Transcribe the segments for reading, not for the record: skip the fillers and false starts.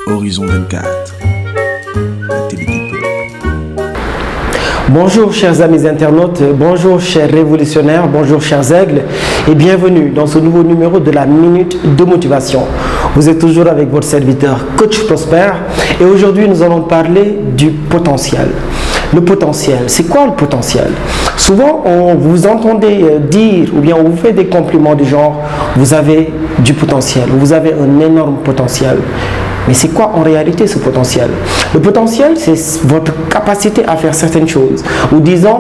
Horizon 24, la télé du peuple. Bonjour chers amis internautes, bonjour chers révolutionnaires, bonjour chers aigles et bienvenue dans ce nouveau numéro de la Minute de Motivation. Vous êtes toujours avec votre serviteur Coach Prosper et aujourd'hui nous allons parler du potentiel. Le potentiel, c'est quoi le potentiel? Souvent, vous entendez dire ou bien on vous fait des compliments du genre « vous avez du potentiel » ou « vous avez un énorme potentiel ». Mais c'est quoi en réalité ce potentiel? Le potentiel, c'est votre capacité à faire certaines choses, ou disons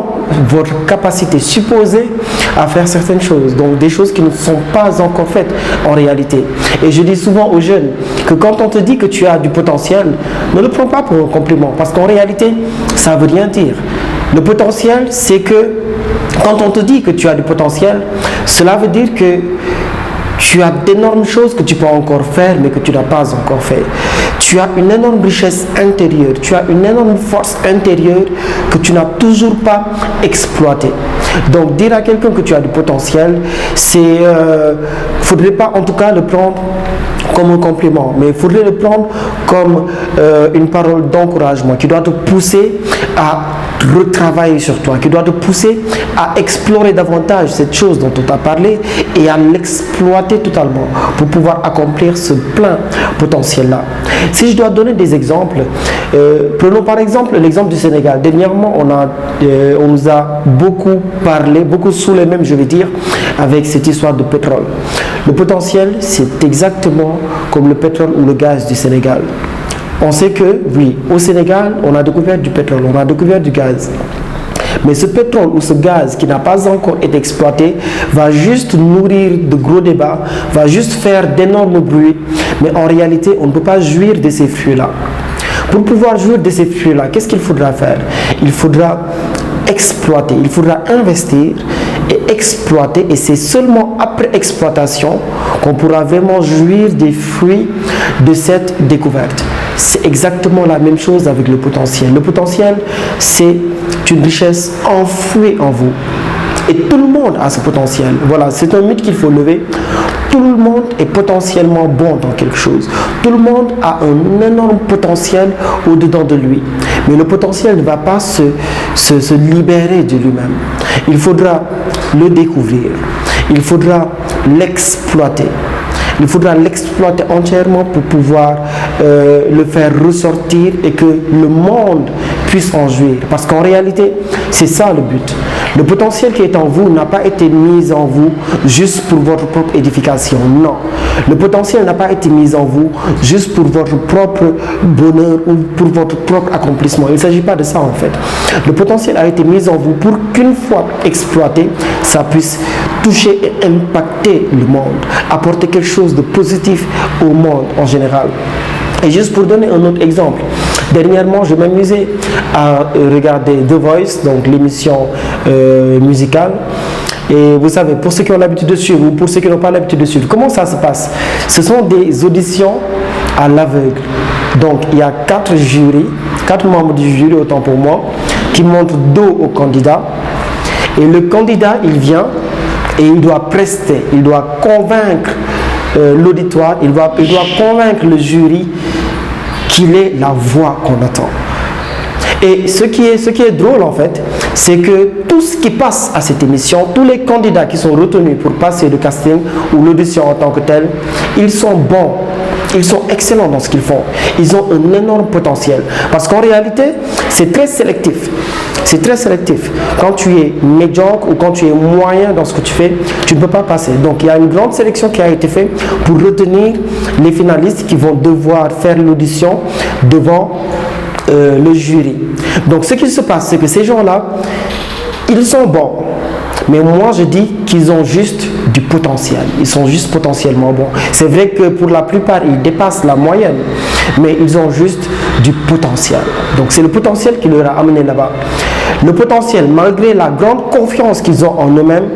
votre capacité supposée à faire certaines choses, donc des choses qui ne sont pas encore faites en réalité. Et je dis souvent aux jeunes que quand on te dit que tu as du potentiel, ne le prends pas pour un compliment, parce qu'en réalité, ça ne veut rien dire. Le potentiel, c'est que quand on te dit que tu as du potentiel, cela veut dire que tu as d'énormes choses que tu peux encore faire, mais que tu n'as pas encore fait. Tu as une énorme richesse intérieure, tu as une énorme force intérieure que tu n'as toujours pas exploitée. Donc, dire à quelqu'un que tu as du potentiel, c'est, faudrait pas en tout cas le prendre comme un compliment, mais il faudrait le prendre comme une parole d'encouragement qui doit te pousser à retravailler sur toi, qui doit te pousser à explorer davantage cette chose dont on t'a parlé et à l'exploiter totalement pour pouvoir accomplir ce plein potentiel-là. Si je dois donner des exemples, prenons par exemple l'exemple du Sénégal. Dernièrement, on nous a beaucoup parlé, beaucoup saoulé même, je vais dire, avec cette histoire de pétrole. Le potentiel, c'est exactement comme le pétrole ou le gaz du Sénégal. On sait que, oui, au Sénégal, on a découvert du pétrole, on a découvert du gaz. Mais ce pétrole ou ce gaz qui n'a pas encore été exploité va juste nourrir de gros débats, va juste faire d'énormes bruits. Mais en réalité, on ne peut pas jouir de ces fruits-là. Pour pouvoir jouir de ces fruits-là, qu'est-ce qu'il faudra faire? Il faudra exploiter, il faudra investir et exploiter, et c'est seulement après exploitation qu'on pourra vraiment jouir des fruits de cette découverte. C'est exactement la même chose avec le potentiel. Le potentiel, c'est une richesse enfouie en vous. Et tout le monde a ce potentiel. Voilà, c'est un mythe qu'il faut lever. Tout le monde est potentiellement bon dans quelque chose. Tout le monde a un énorme potentiel au-dedans de lui. Mais le potentiel ne va pas se libérer de lui-même. Il faudra le découvrir. Il faudra l'exploiter. Il faudra l'exploiter entièrement pour pouvoir le faire ressortir et que le monde puisse en jouir. Parce qu'en réalité, c'est ça le but. Le potentiel qui est en vous n'a pas été mis en vous juste pour votre propre édification. Non. Le potentiel n'a pas été mis en vous juste pour votre propre bonheur ou pour votre propre accomplissement. Il ne s'agit pas de ça en fait. Le potentiel a été mis en vous pour qu'une fois exploité, ça puisse toucher et impacter le monde, apporter quelque chose de positif au monde en général. Et juste pour donner un autre exemple, dernièrement, je m'amusais à regarder The Voice, donc l'émission musicale. Et vous savez, pour ceux qui ont l'habitude de suivre ou pour ceux qui n'ont pas l'habitude de suivre, comment ça se passe? Ce sont des auditions à l'aveugle. Donc, il y a 4 jurys, 4 membres du jury, autant pour moi, qui montrent dos au candidat. Et le candidat, il vient et il doit prester, il doit convaincre l'auditoire, il doit convaincre le jury qu'il est la voix qu'on attend. Et ce qui est drôle en fait, c'est que tout ce qui passe à cette émission, tous les candidats qui sont retenus pour passer le casting ou l'audition en tant que tel, ils sont bons, ils sont excellents dans ce qu'ils font. Ils ont un énorme potentiel. Parce qu'en réalité, c'est très sélectif. C'est très sélectif. Quand tu es médiocre ou quand tu es moyen dans ce que tu fais, tu ne peux pas passer. Donc il y a une grande sélection qui a été faite pour retenir les finalistes qui vont devoir faire l'audition devant le jury. Donc ce qui se passe, c'est que ces gens-là, ils sont bons. Mais moi, je dis qu'ils ont juste du potentiel. Ils sont juste potentiellement bons. C'est vrai que pour la plupart, ils dépassent la moyenne. Mais ils ont juste du potentiel. Donc c'est le potentiel qui leur a amené là-bas. Le potentiel, malgré la grande confiance qu'ils ont en eux-mêmes,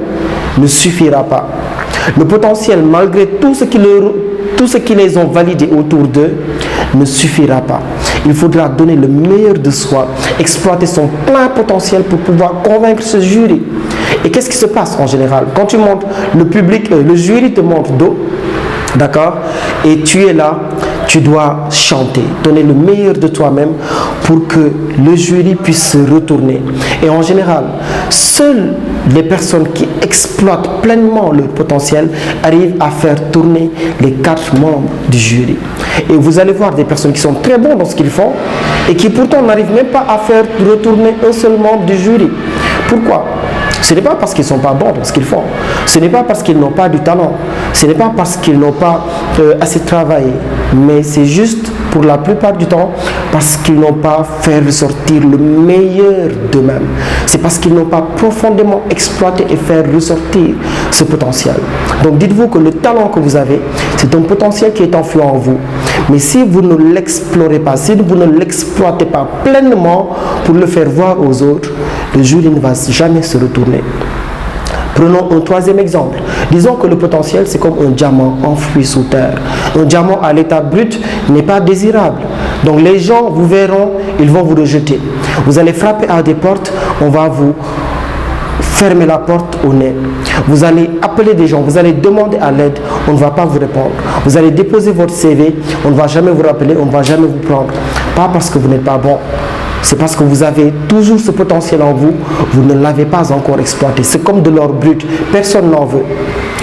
ne suffira pas. Le potentiel, malgré tout ce qui les ont validés autour d'eux, ne suffira pas. Il faudra donner le meilleur de soi, exploiter son plein potentiel pour pouvoir convaincre ce jury. Et qu'est-ce qui se passe en général? Quand tu montres le public, le jury te montre dos, d'accord? Et tu es là, Tu dois chanter, donner le meilleur de toi-même pour que le jury puisse se retourner. Et en général, seules les personnes qui exploitent pleinement leur potentiel arrivent à faire tourner les 4 membres du jury. Et vous allez voir des personnes qui sont très bons dans ce qu'ils font et qui pourtant n'arrivent même pas à faire retourner un seul membre du jury. Pourquoi ? Ce n'est pas parce qu'ils ne sont pas bons dans ce qu'ils font. Ce n'est pas parce qu'ils n'ont pas du talent. Ce n'est pas parce qu'ils n'ont pas assez travaillé. Mais c'est juste pour la plupart du temps parce qu'ils n'ont pas fait ressortir le meilleur d'eux-mêmes. C'est parce qu'ils n'ont pas profondément exploité et fait ressortir ce potentiel. Donc dites-vous que le talent que vous avez, c'est un potentiel qui est enfui en vous. Mais si vous ne l'explorez pas, si vous ne l'exploitez pas pleinement pour le faire voir aux autres, le jury ne va jamais se retourner. Prenons un 3e exemple. Disons que le potentiel, c'est comme un diamant enfoui sous terre. Un diamant à l'état brut n'est pas désirable. Donc les gens vous verront, ils vont vous rejeter. Vous allez frapper à des portes, on va vous fermer la porte au nez. Vous allez appeler des gens, vous allez demander à l'aide, on ne va pas vous répondre. Vous allez déposer votre CV, on ne va jamais vous rappeler, on ne va jamais vous prendre. Pas parce que vous n'êtes pas bon. C'est parce que vous avez toujours ce potentiel en vous, vous ne l'avez pas encore exploité. C'est comme de l'or brut, personne n'en veut.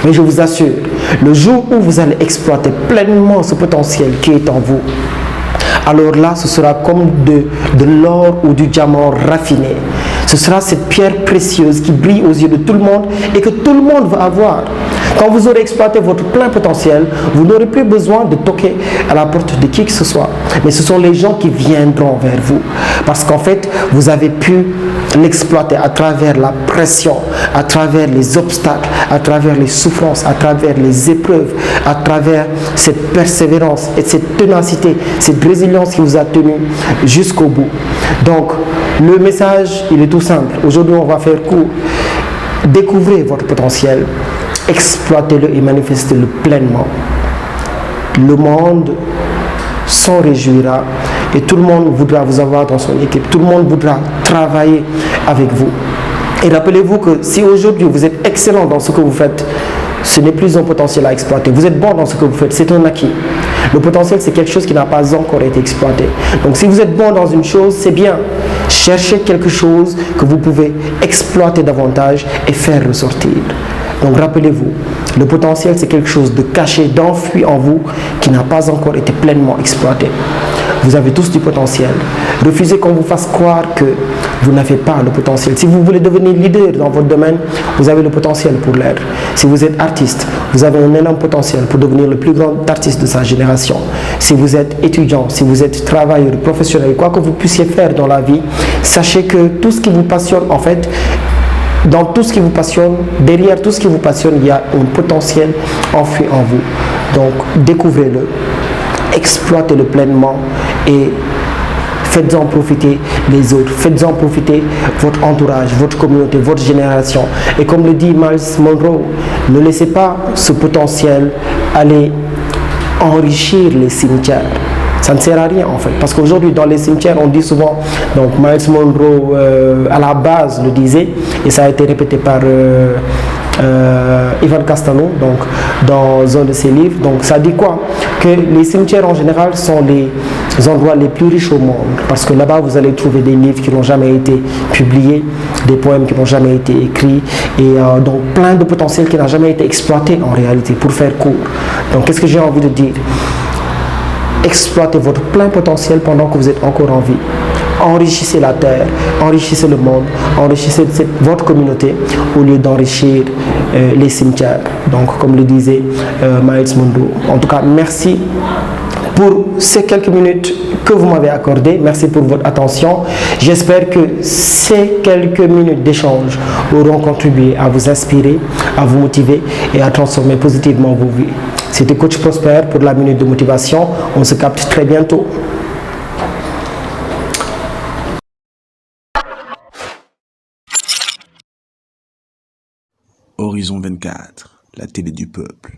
Mais je vous assure, le jour où vous allez exploiter pleinement ce potentiel qui est en vous, alors là, ce sera comme de l'or ou du diamant raffiné. Ce sera cette pierre précieuse qui brille aux yeux de tout le monde et que tout le monde va avoir. Quand vous aurez exploité votre plein potentiel, vous n'aurez plus besoin de toquer à la porte de qui que ce soit. Mais ce sont les gens qui viendront vers vous. Parce qu'en fait, vous avez pu l'exploiter à travers la pression, à travers les obstacles, à travers les souffrances, à travers les épreuves, à travers cette persévérance et cette ténacité, cette résilience qui vous a tenu jusqu'au bout. Donc, le message, il est tout simple. Aujourd'hui, on va faire court. Découvrez votre potentiel, exploitez-le et manifestez-le pleinement. Le monde s'en réjouira et tout le monde voudra vous avoir dans son équipe. Tout le monde voudra travailler avec vous. Et rappelez-vous que si aujourd'hui vous êtes excellent dans ce que vous faites, ce n'est plus un potentiel à exploiter. Vous êtes bon dans ce que vous faites, c'est un acquis. Le potentiel, c'est quelque chose qui n'a pas encore été exploité. Donc si vous êtes bon dans une chose, c'est bien. Cherchez quelque chose que vous pouvez exploiter davantage et faire ressortir. Donc rappelez-vous, le potentiel, c'est quelque chose de caché, d'enfui en vous qui n'a pas encore été pleinement exploité. Vous avez tous du potentiel. Refusez qu'on vous fasse croire que vous n'avez pas le potentiel. Si vous voulez devenir leader dans votre domaine, vous avez le potentiel pour l'être. Si vous êtes artiste, vous avez un énorme potentiel pour devenir le plus grand artiste de sa génération. Si vous êtes étudiant, si vous êtes travailleur, professionnel, quoi que vous puissiez faire dans la vie, sachez que tout ce qui vous passionne, en fait, dans tout ce qui vous passionne, derrière tout ce qui vous passionne, il y a un potentiel enfui en vous. Donc, découvrez-le, exploitez-le pleinement et faites-en profiter les autres, faites-en profiter votre entourage, votre communauté, votre génération. Et comme le dit Miles Monroe, ne laissez pas ce potentiel aller enrichir les cimetières. Ça ne sert à rien en fait, parce qu'aujourd'hui dans les cimetières on dit souvent, donc Miles Monroe à la base le disait, et ça a été répété par Ivan Castano, donc dans un de ses livres. Donc ça dit quoi? Que les cimetières en général sont les endroits les plus riches au monde, parce que là-bas vous allez trouver des livres qui n'ont jamais été publiés, des poèmes qui n'ont jamais été écrits, et donc plein de potentiel qui n'a jamais été exploité en réalité, pour faire court. Donc qu'est-ce que j'ai envie de dire? Exploitez votre plein potentiel pendant que vous êtes encore en vie. Enrichissez la terre, enrichissez le monde, enrichissez votre communauté au lieu d'enrichir les cimetières. Donc, comme le disait Miles Monroe. En tout cas, merci pour ces quelques minutes que vous m'avez accordées. Merci pour votre attention. J'espère que ces quelques minutes d'échange auront contribué à vous inspirer, à vous motiver et à transformer positivement vos vies. C'était Coach Prosper pour la Minute de Motivation. On se capte très bientôt. Horizon 24, la télé du peuple.